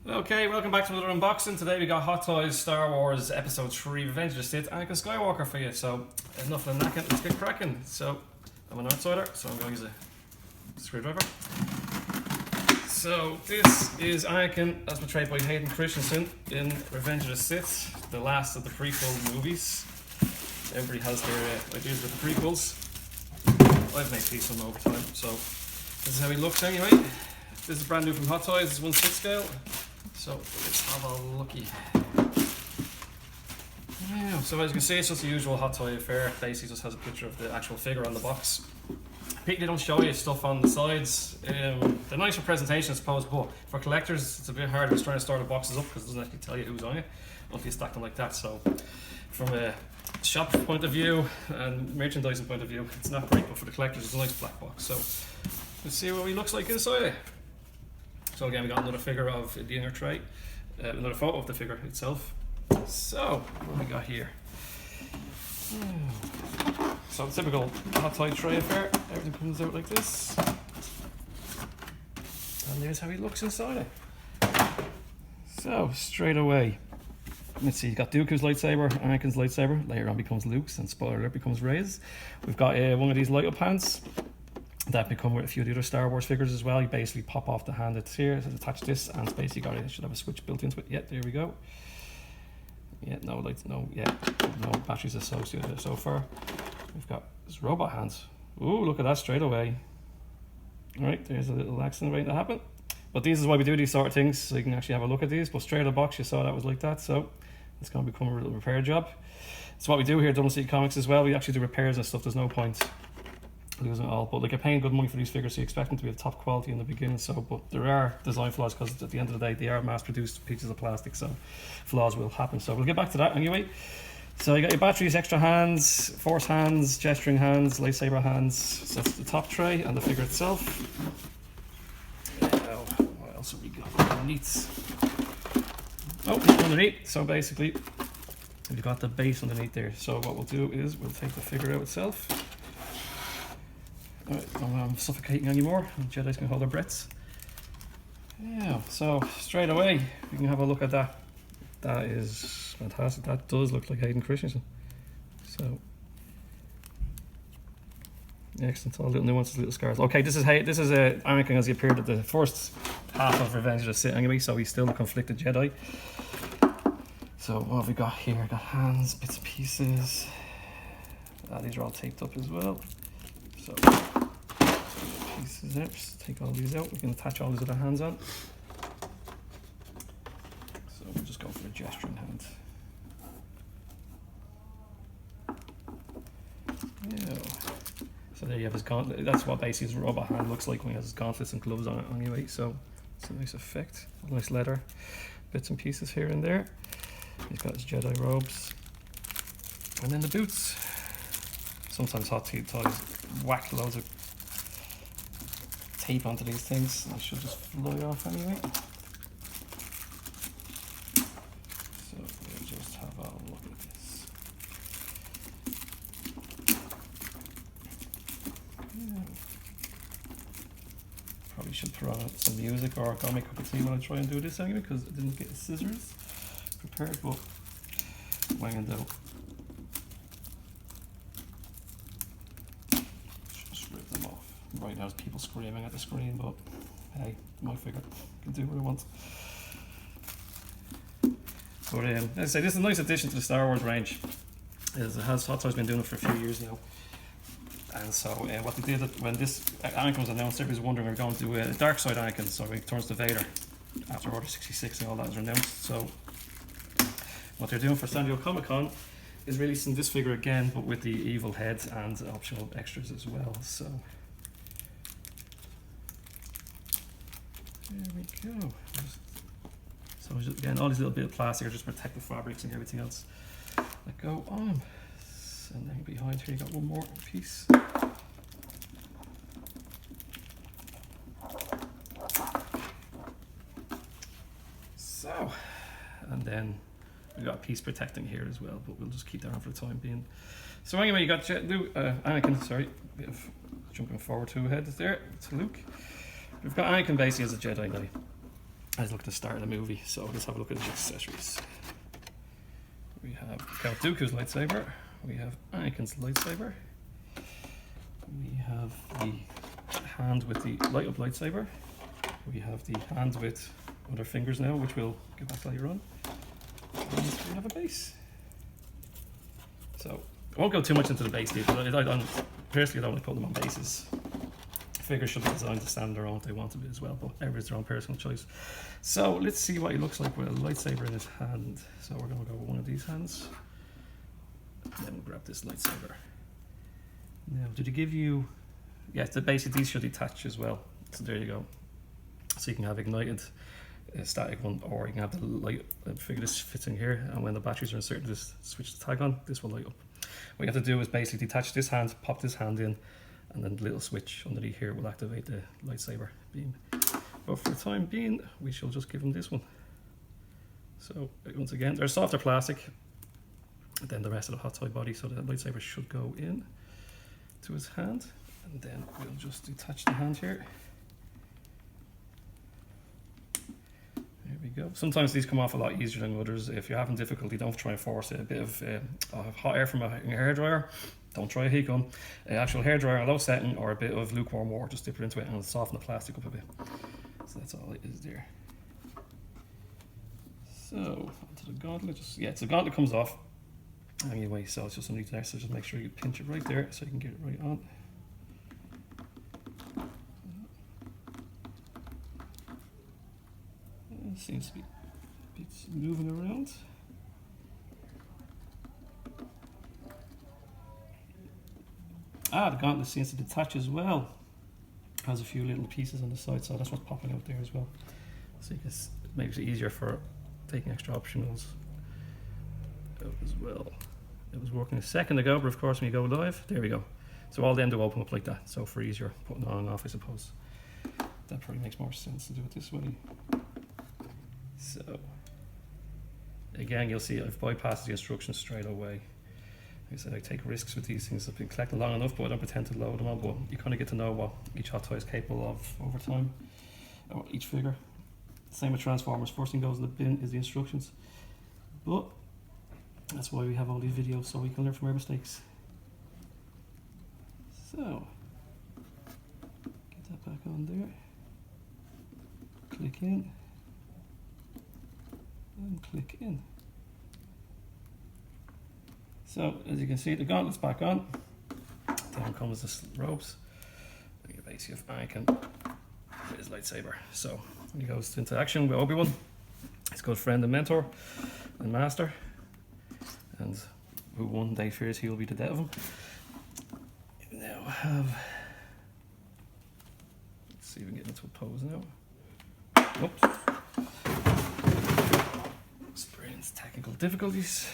Okay, welcome back to another unboxing. Today we got Hot Toys Star Wars Episode 3 Revenge of the Sith Anakin Skywalker for you. So, enough of the knacking, let's get cracking. So, I'm an outsider, so I'm going to use a screwdriver. So, this is Anakin as portrayed by Hayden Christensen in Revenge of the Sith, the last of the prequel movies. Everybody has their ideas with the prequels. I've made peace with them over time, so this is how he looks anyway. This is brand new from Hot Toys, it's 1/6 scale. So let's have a looky. Yeah, so as you can see, it's just the usual Hot Toy affair. Basically just has a picture of the actual figure on the box. They don't show you stuff on the sides. They're nice for presentation, I suppose, but for collectors it's a bit hard just trying to store the boxes up because it doesn't actually tell you who's on it until you stack them like that. So from a shop point of view and merchandising point of view, it's not great, but for the collectors it's a nice black box. So let's see what he looks like inside. So again, we got another figure of the inner tray, another photo of the figure itself. So, what we got here? So typical Hot Toy tray affair, everything comes out like this. And there's how he looks inside it. So, straight away, let's see, you've got Dooku's lightsaber, Anakin's lightsaber, later on becomes Luke's, and spoiler alert, becomes Rey's. We've got one of these light up hands that become with a few of the other Star Wars figures as well. You basically pop off the hand that's here, attach this, and it's basically got it should have a switch built into it. Yeah, there we go. Yeah, no lights, no batteries associated so far. We've got this robot hands. Ooh, look at that straight away. Alright, there's a little accident waiting to happen. But this is why we do these sort of things, so you can actually have a look at these. But straight out of the box, you saw that was like that, so it's going to become a little repair job. It's what we do here at Double C Comics as well. We actually do repairs and stuff. There's no point losing it all, but like you're paying good money for these figures, so you expect them to be of top quality in the beginning. So, but there are design flaws because at the end of the day, they are mass-produced pieces of plastic, so flaws will happen. So we'll get back to that anyway. So you got your batteries, extra hands, force hands, gesturing hands, lightsaber hands. So that's the top tray and the figure itself. What else have we got underneath? Oh, underneath. So basically, we've got the base underneath there. So what we'll do is we'll take the figure out itself. Alright, I'm suffocating anymore. Jedi's can hold their breaths. Yeah, so straight away we can have a look at that. That is fantastic. That does look like Hayden Christensen. So excellent. All little nuances, little scars. Okay, this is Anakin as he appeared at the first half of Revenge of the Sith anyway, so he's still a conflicted Jedi. So what have we got here? Got hands, bits and pieces. These are all taped up as well. So pieces there, just take all these out. We can attach all these other hands on. So we'll just go for a gesturing hand. Yeah. So there you have his gauntlet. That's what basically his robot hand looks like when he has his gauntlets and gloves on it anyway. So it's a nice effect. Nice leather bits and pieces here and there. He's got his Jedi robes. And then the boots. Sometimes Hot Toys whack loads of tape onto these things. I should just fly off anyway. So we'll just have a look at this. Yeah. Probably should throw on some music or go make a cup of tea when I try and do this anyway, because I didn't get the scissors prepared, but when in doubt. Right now there's people screaming at the screen, but hey, my figure, I can do what I want. But as I say, this is a nice addition to the Star Wars range. Hot Toys been doing it for a few years now. And so what they did when this Anakin was announced, everybody was wondering we were going to do a dark side Anakin, so he turns to Vader after Order 66 and all that was announced. So what they're doing for San Diego Comic-Con is releasing this figure again, but with the evil head and optional extras as well. So there we go. So again, all these little bits of plastic are just protect the fabrics and everything else that go on. And then behind here you got one more piece. So, and then we got a piece protecting here as well, but we'll just keep that on for the time being. So anyway, you got Anakin, sorry, bit of jumping forward 2 ahead there to Luke. We've got Anakin basically as a Jedi now. as look at the start of the movie. So let's have a look at the accessories. We have Count Dooku's lightsaber. We have Anakin's lightsaber. We have the hand with the light up lightsaber. We have the hand with other fingers now, which we'll get back later on. And we have a base. So I won't go too much into the base detail. Personally, I don't want to put them on bases. Figures should be designed to stand their own if they want to be as well, but everyone's their own personal choice. So let's see what he looks like with a lightsaber in his hand. So we're going to go with one of these hands. And then we'll grab this lightsaber. Now, did he give you... Yeah, basically these should detach as well. So there you go. So you can have ignited static one, or you can have the light figure. This fits in here, and when the batteries are inserted, just switch the tag on, this will light up. What you have to do is basically detach this hand, pop this hand in, and then the little switch underneath here will activate the lightsaber beam. But for the time being, we shall just give him this one. So once again, they're softer plastic than the rest of the hot toy body, so the lightsaber should go in to his hand, and then we'll just detach the hand here. There we go. Sometimes these come off a lot easier than others. If you're having difficulty, don't try and force it. A bit of hot air from a hairdryer, don't try a heat gun. Actual hairdryer on low setting, or a bit of lukewarm water, just dip it into it and soften the plastic up a bit. So that's all it is there. So onto the gauntlet. So the gauntlet comes off anyway, so it's just underneath there. So just make sure you pinch it right there so you can get it right on. Seems to be bits moving around. The gauntlet seems to detach as well. Has a few little pieces on the side, so that's what's popping out there as well. So you can, it makes it easier for taking extra optionals out as well. It was working a second ago, but of course when you go live, there we go. So all them do open up like that, so for easier putting it on and off, I suppose. That probably makes more sense to do it this way. So again, you'll see I've bypassed the instructions straight away. Like I said, I take risks with these things. I've been collecting long enough, but I don't pretend to load them all. But you kind of get to know what each hot toy is capable of over time, or each figure. Same with Transformers. First thing goes in the bin is the instructions. But that's why we have all these videos, so we can learn from our mistakes. So get that back on there. Click in. And click in. So as you can see, the gauntlet's back on. Down comes the ropes. You basically have Anakin with his lightsaber. So when he goes into action with Obi-Wan, his good friend and mentor and master, and who one day fears he will be the death of him. We now have, let's see if we can get into a pose now. Oops. Experience technical difficulties.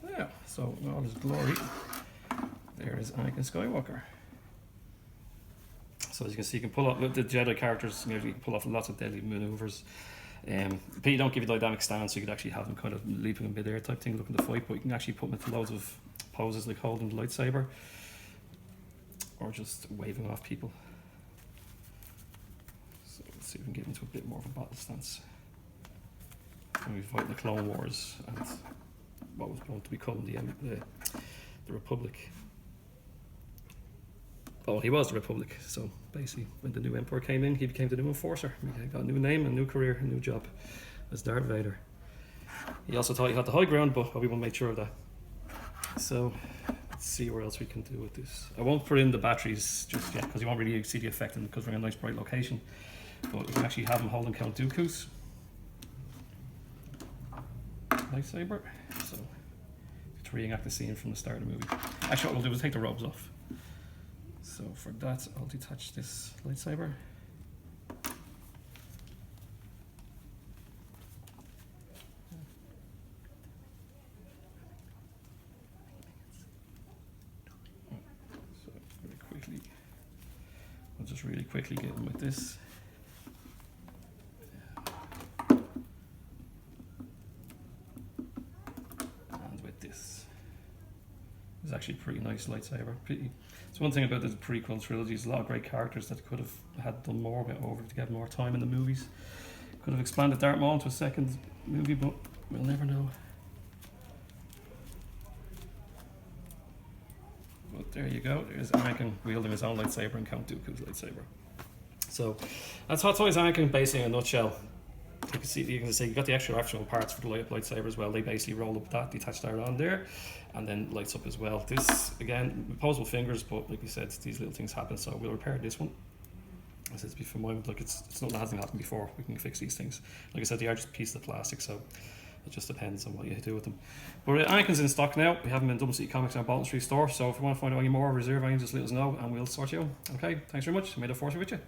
Yeah, so in all his glory, there is Anakin Skywalker. So as you can see, you can pull off the Jedi characters. You can pull off lots of deadly maneuvers. But you don't give you dynamic stance, so you could actually have them kind of leaping in mid-air type thing, looking to fight. But you can actually put them into loads of poses, like holding the lightsaber, or just waving off people. So let's see if we can get into a bit more of a battle stance. And we fight in the Clone Wars and what was going to become the Republic. Oh, he was the Republic, so basically when the new Emperor came in, he became the new Enforcer. He got a new name, a new career, a new job as Darth Vader. He also thought he had the high ground, but Obi-Wan made sure of that. So let's see where else we can do with this. I won't put in the batteries just yet, because you won't really see the effect because we're in a nice bright location. But you can actually have him holding Count Dooku's lightsaber. So to reenact the scene from the start of the movie. Actually, what we'll do is take the robes off. So for that, I'll detach this lightsaber. So very quickly, I'll just really quickly get in with this. And with this. There's actually a pretty nice lightsaber. It's one thing about the prequel trilogies, a lot of great characters that could have had done more with over to get more time in the movies. Could have expanded Darth Maul into a second movie, but we'll never know. But there you go. There's Anakin wielding his own lightsaber and Count Dooku's lightsaber. So that's Hot Toys Anakin, basically in a nutshell. You can see you got the actual parts for the lightsaber as well. They basically roll up that, detach that on there, and then lights up as well. This again, opposable fingers, but like we said, these little things happen. So we'll repair this one. As it's before, like it's something that hasn't happened before. We can fix these things. Like I said, they are just pieces of plastic, so it just depends on what you do with them. But Anakin's in stock now. We have them in Dublin City Comics and Bolton Street store. So if you want to find out any more, reserve any, just let us know, and we'll sort you out. Okay, thanks very much. May the force be with you.